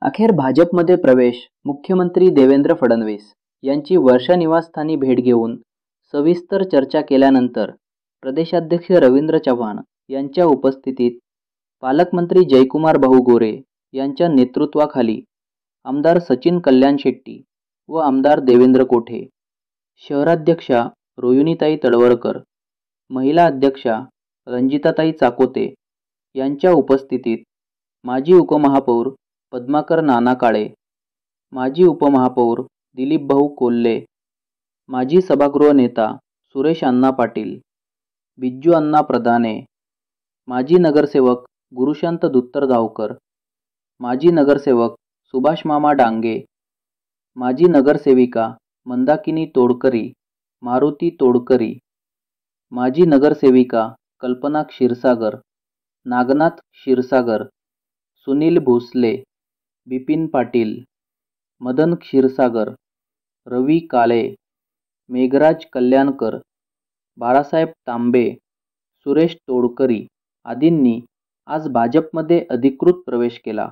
अखेर भाजपमध्ये प्रवेश. मुख्यमंत्री देवेंद्र फडणवीस यांची वर्षा निवासस्थानी भेट घेऊन सविस्तर चर्चा केल्यानंतर प्रदेशाध्यक्ष रवींद्र चव्हाण यांच्या उपस्थितीत पालकमंत्री जयकुमार भाऊ गोरे यांच्या नेतृत्वाखाली आमदार सचिन कल्याण शेट्टी व आमदार देवेंद्र कोठे, शहराध्यक्षा रोहिणीताई तडवळकर, महिला अध्यक्षा रंजिताताई चाकोते यांच्या उपस्थितीत माजी उपमहापौर पद्माकर नाना काळे, माजी उपमहापौर दिलीप भाऊ कोल्हे, माजी सभागृह नेता सुरेश अण्णा पाटील, बिज्जू अण्णा प्रधाने, माजी नगरसेवक गुरुशांत दुत्तरगावकर, माजी नगरसेवक सुभाष मामा डांगे, माजी नगरसेविका मंदाकिनी तोडकरी, मारुती तोडकरी, माजी नगरसेविका कल्पना क्षीरसागर, नागनाथ क्षीरसागर, सुनील भोसले, बिपिन पाटील, मदन क्षीरसागर, रवी काळे, मेघराज कल्याणकर, बाळासाहेब तांबे, सुरेश तोडकरी आदींनी आज भाजपमध्ये अधिकृत प्रवेश केला.